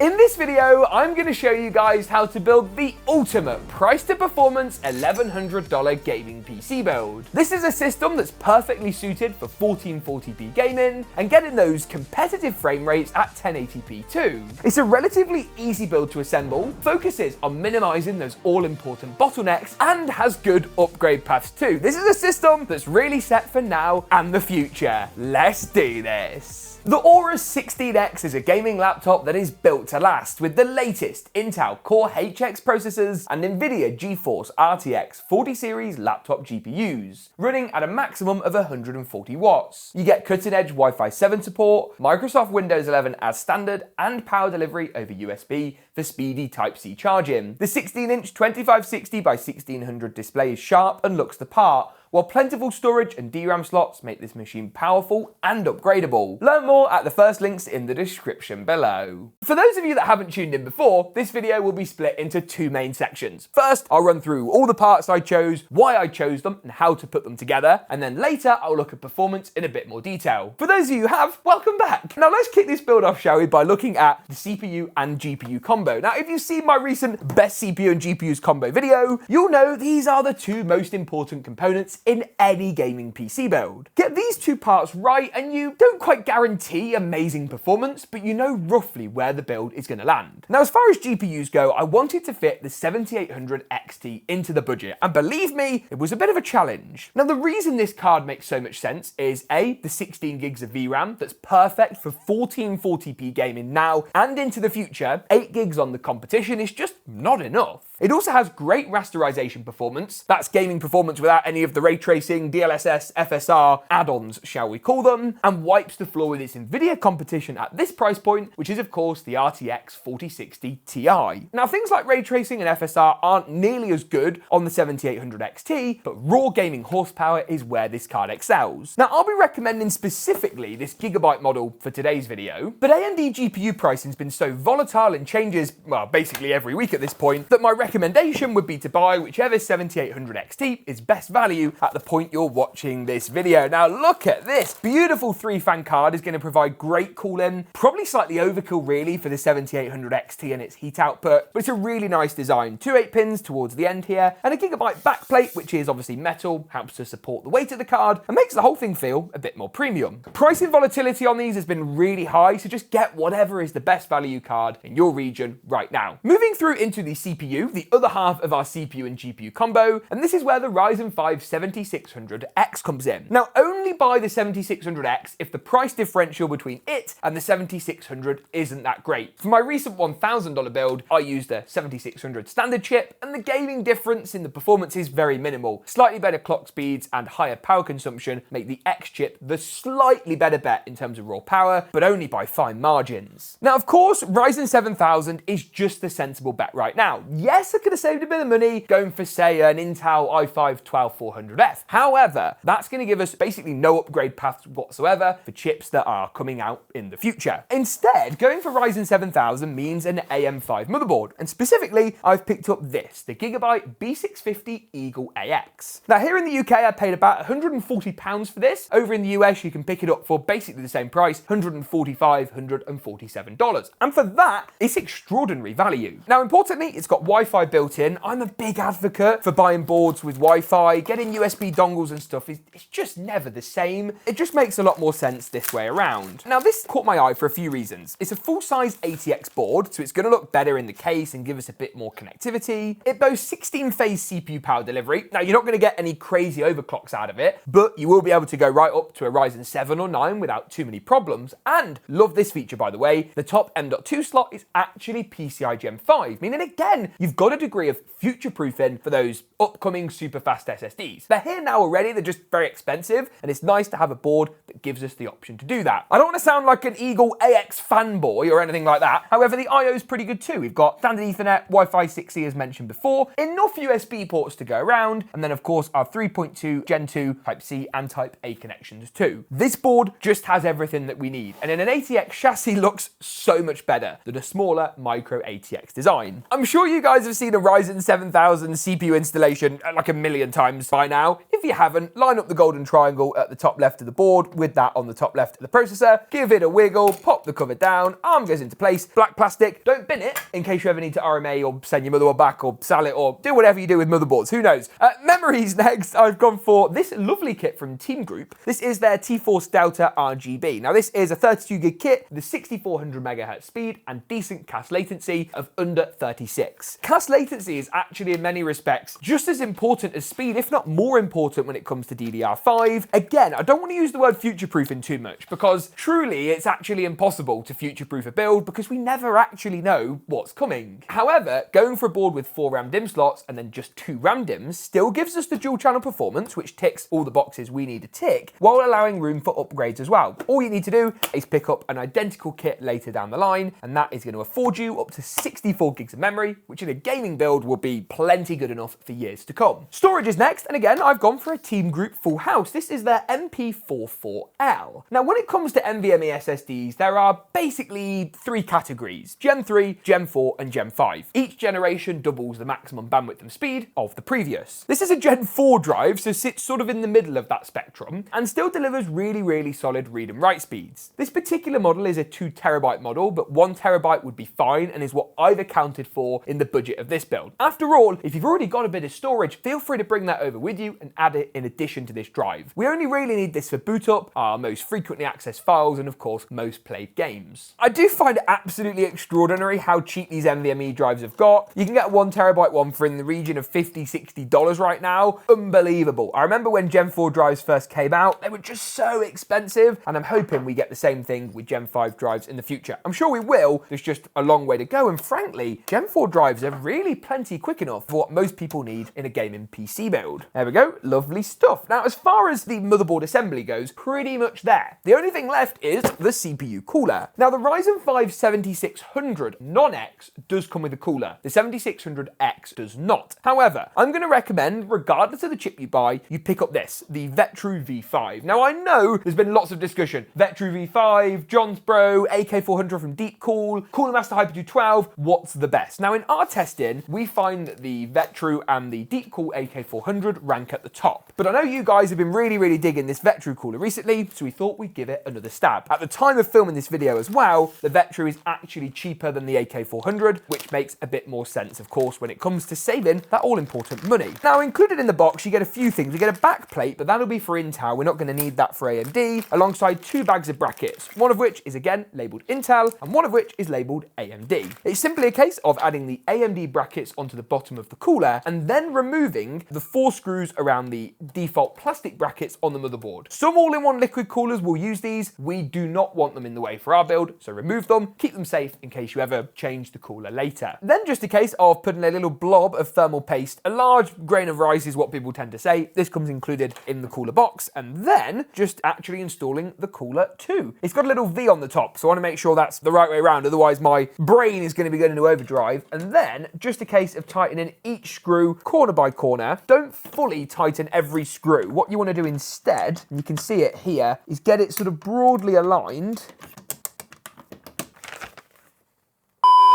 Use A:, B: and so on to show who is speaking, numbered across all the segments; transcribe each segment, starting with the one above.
A: In this video, I'm going to show you guys how to build the ultimate price-to-performance $1,100 gaming PC build. This is a system that's perfectly suited for 1440p gaming and getting those competitive frame rates at 1080p too. It's a relatively easy build to assemble, focuses on minimizing those all-important bottlenecks, and has good upgrade paths too. This is a system that's really set for now and the future. Let's do this. The Aorus 16X is a gaming laptop that is built to last with the latest Intel Core HX processors and Nvidia GeForce RTX 40 series laptop GPUs, running at a maximum of 140 watts. You get cutting-edge Wi-Fi 7 support, Microsoft Windows 11 as standard, and power delivery over USB for speedy Type-C charging. The 16-inch 2560 by 1600 display is sharp and looks the part, while plentiful storage and DRAM slots make this machine powerful and upgradable. Learn more at the first links in the description below. For those of you that haven't tuned in before, this video will be split into two main sections. First, I'll run through all the parts I chose, why I chose them, and how to put them together, and then later I'll look at performance in a bit more detail. For those of you who have, welcome back! Now let's kick this build off, shall we, by looking at the CPU and GPU combo. Now if you've seen my recent best CPU and GPUs combo video, you'll know these are the two most important components in any gaming PC build. Get these two parts right and you don't quite guarantee amazing performance, but you know roughly where the build is going to land. Now as far as GPUs go, I wanted to fit the 7800 XT into the budget, and believe me, it was a bit of a challenge. Now the reason this card makes so much sense is A, the 16 gigs of VRAM that's perfect for 1440p gaming now and into the future. 8 gigs on the competition is just not enough. It also has great rasterization performance, that's gaming performance without any of the ray tracing, DLSS, FSR add-ons, shall we call them, and wipes the floor with its Nvidia competition at this price point, which is of course the RTX 4060 Ti. Now things like ray tracing and FSR aren't nearly as good on the 7800 XT, but raw gaming horsepower is where this card excels. Now I'll be recommending specifically this Gigabyte model for today's video, but AMD GPU pricing's been so volatile and changes, well, basically every week at this point, that my recommendation would be to buy whichever 7800 XT is best value at the point you're watching this video. Now look at this beautiful 3-fan card is going to provide great cooling, probably slightly overkill really for the 7800 XT and its heat output, but it's a really nice design. 2 8-pins towards the end here, and a Gigabyte backplate, which is obviously metal, helps to support the weight of the card and makes the whole thing feel a bit more premium. Pricing volatility on these has been really high, so just get whatever is the best value card in your region right now. Moving through into the CPU, the other half of our CPU and GPU combo, and this is where the Ryzen 5 7600X comes in. Now only buy the 7600X if the price differential between it and the 7600 isn't that great. For my recent $1,000 build, I used a 7600 standard chip, and the gaming difference in the performance is very minimal. Slightly better clock speeds and higher power consumption make the X chip the slightly better bet in terms of raw power, but only by fine margins. Now of course, Ryzen 7000 is just the sensible bet right now. Yes, I could have saved a bit of money going for say an Intel i5-12400F. However, that's going to give us basically no upgrade paths whatsoever for chips that are coming out in the future. Instead, going for Ryzen 7000 means an AM5 motherboard, and specifically, I've picked up this, the Gigabyte B650 Eagle AX. Now here in the UK, I paid about £140 for this. Over in the US, you can pick it up for basically the same price, $145, $147. And for that, it's extraordinary value. Now importantly, it's got Wi-Fi built in. I'm a big advocate for buying boards with Wi-Fi. Getting USB dongles and stuff it's just never the same. It just makes a lot more sense this way around. Now this caught my eye for a few reasons. It's a full-size ATX board, so it's going to look better in the case and give us a bit more connectivity. It boasts 16-phase CPU power delivery. Now you're not going to get any crazy overclocks out of it, but you will be able to go right up to a Ryzen 7 or 9 without too many problems. And love this feature, by the way, the top M.2 slot is actually PCI Gen 5, meaning again, you've got a degree of future-proofing for those upcoming super fast SSDs. They're here now already, they're just very expensive, and it's nice to have a board that gives us the option to do that. I don't want to sound like an Eagle AX fanboy or anything like that. However, the I/O is pretty good too. We've got standard Ethernet, Wi-Fi 6E as mentioned before, enough USB ports to go around, and then of course our 3.2 Gen 2 Type-C and Type-A connections too. This board just has everything that we need, and in an ATX chassis looks so much better than a smaller micro ATX design. I'm sure you guys have seen a Ryzen 7000 CPU installation like a million times by now. now. If you haven't, line up the golden triangle at the top left of the board with that on the top left of the processor, give it a wiggle, pop the cover down, arm goes into place, black plastic, don't bin it in case you ever need to RMA or send your motherboard back or sell it or do whatever you do with motherboards, who knows. Memories next, I've gone for this lovely kit from Team Group. This is their T-Force Delta RGB. Now this is a 32 gig kit with a 6400 megahertz speed and decent CAS latency of under 36. CAS latency is actually in many respects just as important as speed, if not more important when it comes to DDR5. Again, I don't want to use the word future-proofing too much because truly it's actually impossible to future-proof a build because we never actually know what's coming. However, going for a board with 4 RAM DIMM slots and then just 2 RAM DIMMs still gives us the dual channel performance, which ticks all the boxes we need to tick, while allowing room for upgrades as well. All you need to do is pick up an identical kit later down the line, and that is going to afford you up to 64 gigs of memory, which in a gaming build will be plenty good enough for years to come. Storage is next, and again, I've gone for a Team Group full house. This is their MP44L. Now, when it comes to NVMe SSDs, there are basically 3 categories: Gen 3, Gen 4, and Gen 5. Each generation doubles the maximum bandwidth and speed of the previous. This is a Gen 4 drive, so sits sort of in the middle of that spectrum, and still delivers really solid read and write speeds. This particular model is a 2TB model, but 1TB would be fine and is what I've accounted for in the budget of this build. After all, if you've already got a bit of storage, feel free to bring that over with you and add it in addition to this drive. We only really need this for boot up, our most frequently accessed files, and of course, most played games. I do find it absolutely extraordinary how cheap these NVMe drives have got. You can get a 1TB one for in the region of $50, $60 right now. Unbelievable. I remember when Gen 4 drives first came out, they were just so expensive, and I'm hoping we get the same thing with Gen 5 drives in the future. I'm sure we will, there's just a long way to go, and frankly, Gen 4 drives are really plenty quick enough for what most people need in a gaming PC build. There we go, lovely stuff. Now, as far as the motherboard assembly goes, pretty much there. The only thing left is the CPU cooler. Now, the Ryzen 5 7600 non-X does come with a cooler. The 7600X does not. However, I'm going to recommend, regardless of the chip you buy, you pick up this, the Vetroo V5. Now, I know there's been lots of discussion. Vetroo V5, John's Bro, AK400 from Deepcool, Cooler Master Hyper 212, what's the best? Now, in our testing, we find that the Vetroo and the Deepcool AK400 rank at the top. But I know you guys have been really digging this Vetroo cooler recently, so we thought we'd give it another stab. At the time of filming this video as well, the Vetroo is actually cheaper than the AK400, which makes a bit more sense, of course, when it comes to saving that all-important money. Now, included in the box, you get a few things. You get a back plate, but that'll be for Intel. We're not going to need that for AMD, alongside 2 bags of brackets, one of which is again labelled Intel, and one of which is labelled AMD. It's simply a case of adding the AMD brackets onto the bottom of the cooler, and then removing the 4 screws around the default plastic brackets on the motherboard. Some all-in-one liquid coolers will use these. We do not want them in the way for our build, so remove them, keep them safe in case you ever change the cooler later. Then just a case of putting a little blob of thermal paste. A large grain of rice is what people tend to say. This comes included in the cooler box, and then just actually installing the cooler too. It's got a little V on the top, so I want to make sure that's the right way around, otherwise my brain is going to be going into overdrive. And then just a case of tightening each screw corner by corner. Don't fully tighten every screw. What you want to do instead, and you can see it here, is get it sort of broadly aligned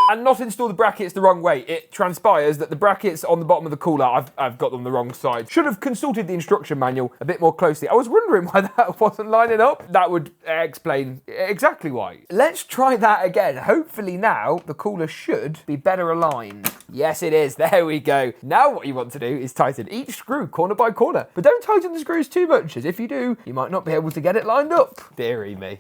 A: and not install the brackets the wrong way. It transpires that the brackets on the bottom of the cooler, I've got them the wrong side. Should have consulted the instruction manual a bit more closely. I was wondering why that wasn't lining up. That would explain exactly why. Let's try that again. Hopefully now the cooler should be better aligned. Yes, it is. There we go. Now what you want to do is tighten each screw corner by corner, but don't tighten the screws too much, as if you do, you might not be able to get it lined up. Dearie me.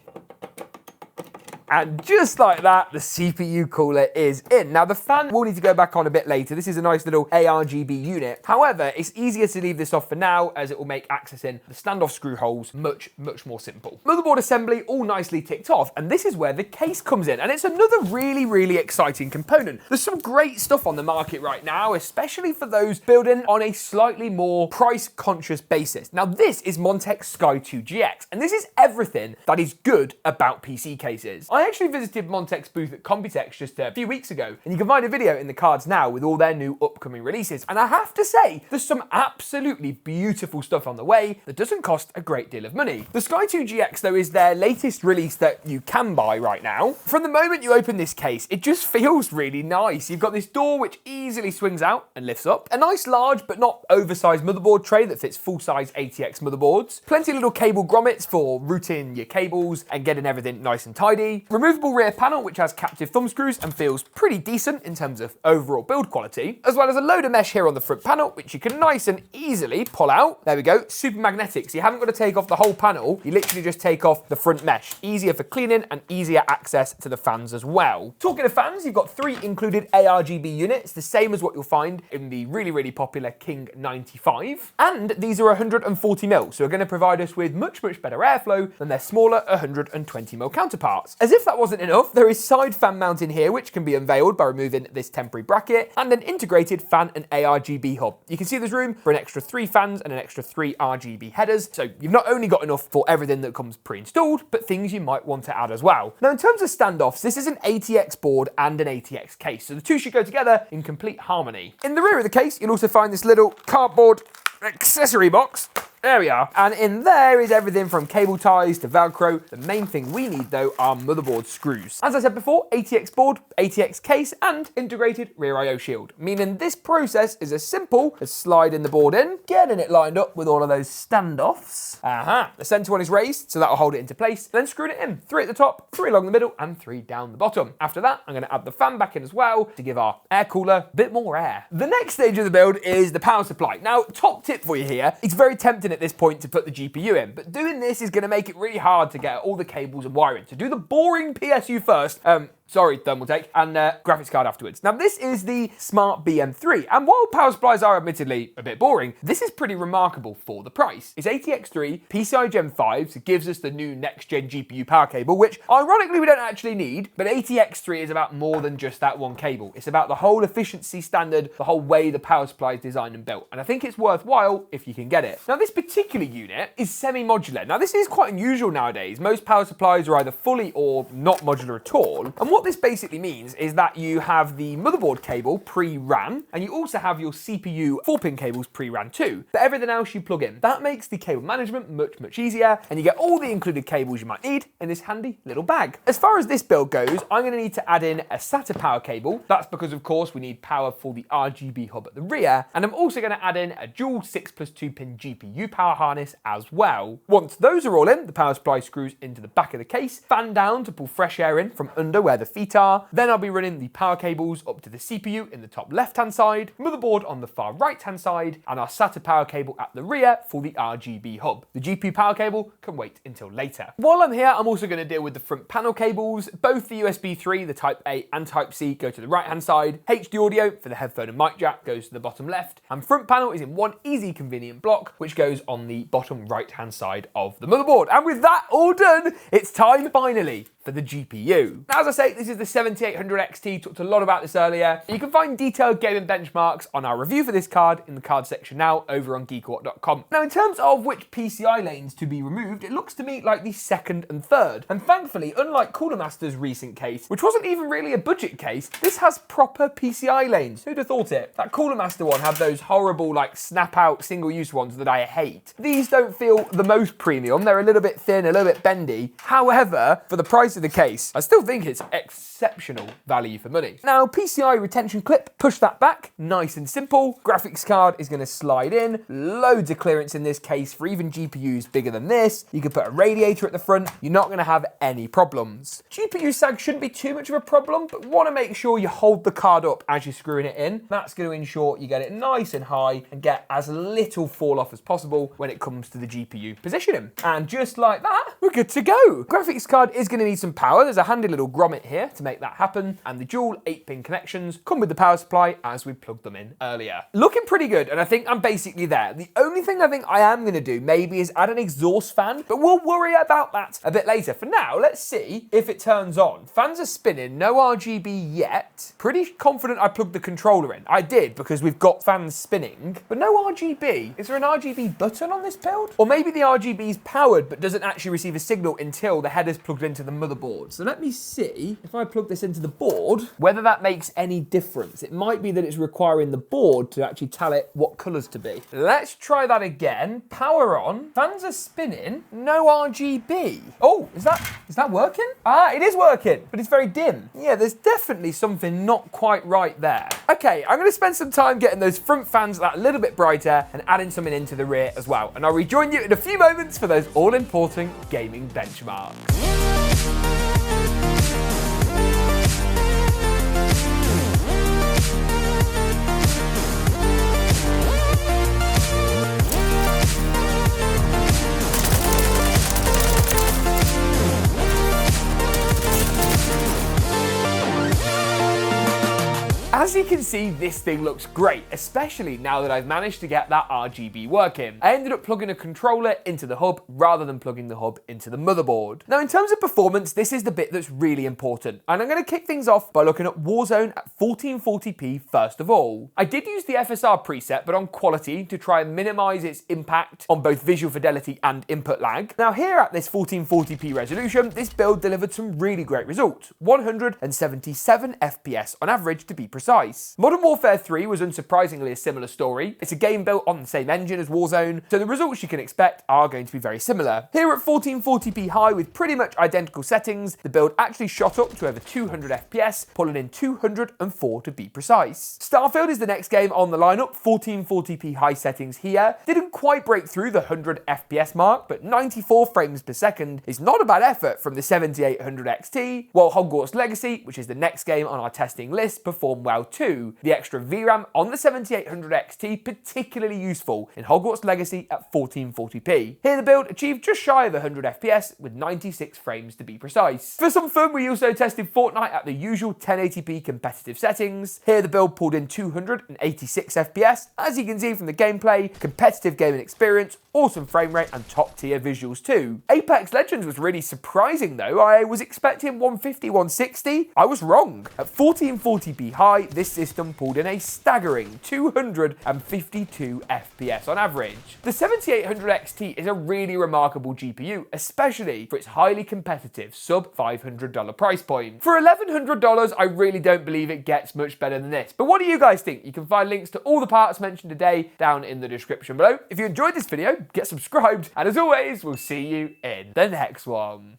A: And just like that, the CPU cooler is in. Now, the fan will need to go back on a bit later. This is a nice little ARGB unit. However, it's easier to leave this off for now, as it will make accessing the standoff screw holes much more simple. Motherboard assembly all nicely ticked off, and this is where the case comes in. And it's another really exciting component. There's some great stuff on the market right now, especially for those building on a slightly more price-conscious basis. Now, this is Montech Sky Two GX, and this is everything that is good about PC cases. I I actually visited Montech's booth at Computex just a few weeks ago, and you can find a video in the cards now with all their new upcoming releases. And I have to say, there's some absolutely beautiful stuff on the way that doesn't cost a great deal of money. The Sky 2 GX, though, is their latest release that you can buy right now. From the moment you open this case, it just feels really nice. You've got this door which easily swings out and lifts up, a nice large but not oversized motherboard tray that fits full-size ATX motherboards, plenty of little cable grommets for routing your cables and getting everything nice and tidy, removable rear panel which has captive thumb screws and feels pretty decent in terms of overall build quality, as well as a load of mesh here on the front panel which you can nice and easily pull out. There we go, super magnetic, so you haven't got to take off the whole panel, you literally just take off the front mesh. Easier for cleaning and easier access to the fans as well. Talking of fans, you've got 3 included ARGB units, the same as what you'll find in the really popular King 95. And these are 140mm, so are going to provide us with much better airflow than their smaller 120mm counterparts. As if that wasn't enough, there is side fan mounting here which can be unveiled by removing this temporary bracket, and an integrated fan and ARGB hub. You can see there's room for an extra 3 fans and an extra 3 RGB headers, so you've not only got enough for everything that comes pre-installed, but things you might want to add as well. Now in terms of standoffs, this is an ATX board and an ATX case, so the two should go together in complete harmony. In the rear of the case, you'll also find this little cardboard accessory box. There we are. And in there is everything from cable ties to Velcro. The main thing we need though are motherboard screws. As I said before, ATX board, ATX case, and integrated rear I/O shield. Meaning this process is as simple as sliding the board in, getting it lined up with all of those standoffs. The center one is raised, so that'll hold it into place. Then screwing it in. 3 at the top, 3 along the middle, and 3 down the bottom. After that, I'm gonna add the fan back in as well to give our air cooler a bit more air. The next stage of the build is the power supply. Now, top tip for you here, it's very tempting at this point to put the GPU in, but doing this is going to make it really hard to get all the cables and wiring. So do the boring PSU first, sorry Thermaltake, and graphics card afterwards. Now this is the Smart BM3, and while power supplies are admittedly a bit boring, this is pretty remarkable for the price. It's ATX3, PCI Gen 5, so it gives us the new next-gen GPU power cable, which ironically we don't actually need, but ATX3 is about more than just that one cable. It's about the whole efficiency standard, the whole way the power supply is designed and built, and I think it's worthwhile if you can get it. Now this particular unit is semi-modular. Now this is quite unusual nowadays. Most power supplies are either fully or not modular at all, and what this basically means is that you have the motherboard cable pre-ran, and you also have your CPU 4-pin cables pre-ran too, but everything else you plug in. That makes the cable management much easier, and you get all the included cables you might need in this handy little bag. As far as this build goes, I'm going to need to add in a SATA power cable. That's because of course we need power for the RGB hub at the rear, and I'm also going to add in a dual 6+2-pin GPU power harness as well. Once those are all in, the power supply screws into the back of the case, fan down to pull fresh air in from under where the feet are. Then I'll be running the power cables up to the CPU in the top left-hand side, motherboard on the far right-hand side, and our SATA power cable at the rear for the RGB hub. The GPU power cable can wait until later. While I'm here, I'm also going to deal with the front panel cables. Both the USB 3, the Type A and Type C go to the right-hand side. HD audio for the headphone and mic jack goes to the bottom left, and front panel is in one easy convenient block, which goes on the bottom right-hand side of the motherboard. And with that all done, it's time finally for the GPU. Now, as I say, this is the 7800 XT, talked a lot about this earlier. You can find detailed gaming benchmarks on our review for this card in the card section now over on GeekaWhat.com. Now, in terms of which PCI lanes to be removed, it looks to me like the second and third. And thankfully, unlike Cooler Master's recent case, which wasn't even really a budget case, this has proper PCI lanes. Who'd have thought it? That Cooler Master one had those horrible, like, snap-out single-use ones that I hate. These don't feel the most premium. They're a little bit thin, a little bit bendy. However, for the price of the case, I still think it's exceptional value for money. Now, PCI retention clip, push that back, nice and simple. Graphics card is going to slide in. Loads of clearance in this case for even GPUs bigger than this. You can put a radiator at the front. You're not going to have any problems. GPU sag shouldn't be too much of a problem, but want to make sure you hold the card up as you're screwing it in. That's going to ensure you get it nice and high and get as little fall off as possible when it comes to the GPU positioning. And just like that, we're good to go. Graphics card is going to need some power. There's a handy little grommet here to make that happen, and the dual 8-pin connections come with the power supply as we plugged them in earlier. Looking pretty good, and I think I'm basically there. The only thing I think I am going to do maybe is add an exhaust fan, but we'll worry about that a bit later. For now, let's see if it turns on. Fans are spinning, no RGB yet. Pretty confident I plugged the controller in. I did, because we've got fans spinning, but no RGB. Is there an RGB button on this build? Or maybe the RGB is powered but doesn't actually receive a signal until the header's plugged into the motherboard motherboard. So let me see if I plug this into the board, whether that makes any difference. It might be that it's requiring the board to actually tell it what colours to be. Let's try that again. Power on. Fans are spinning. No RGB. Oh, is that working? Ah, it is working, but it's very dim. Yeah, there's definitely something not quite right there. Okay, I'm going to spend some time getting those front fans that little bit brighter and adding something into the rear as well. And I'll rejoin you in a few moments for those all-important gaming benchmarks. As you can see, this thing looks great, especially now that I've managed to get that RGB working. I ended up plugging a controller into the hub rather than plugging the hub into the motherboard. Now, in terms of performance, this is the bit that's really important, and I'm going to kick things off by looking at Warzone at 1440p first of all. I did use the FSR preset, but on quality to try and minimize its impact on both visual fidelity and input lag. Now, here at this 1440p resolution, this build delivered some really great results. 177 FPS on average, to be precise. Modern Warfare 3 was unsurprisingly a similar story. It's a game built on the same engine as Warzone, so the results you can expect are going to be very similar. Here at 1440p high with pretty much identical settings, the build actually shot up to over 200 FPS, pulling in 204 to be precise. Starfield is the next game on the lineup. 1440p high settings here didn't quite break through the 100 FPS mark, but 94 frames per second is not a bad effort from the 7800 XT, while Hogwarts Legacy, which is the next game on our testing list, performed well too. The extra VRAM on the 7800 XT particularly useful in Hogwarts Legacy at 1440p. Here the build achieved just shy of 100 FPS with 96 frames to be precise. For some fun, we also tested Fortnite at the usual 1080p competitive settings. Here the build pulled in 286 FPS. As you can see from the gameplay, competitive gaming experience, awesome frame rate and top tier visuals too. Apex Legends was really surprising though. I was expecting 150, 160. I was wrong. At 1440p high, this system pulled in a staggering 252 FPS on average. The 7800 XT is a really remarkable GPU, especially for its highly competitive sub $500 price point. For $1,100, I really don't believe it gets much better than this. But what do you guys think? You can find links to all the parts mentioned today down in the description below. If you enjoyed this video, get subscribed, and as always, we'll see you in the next one.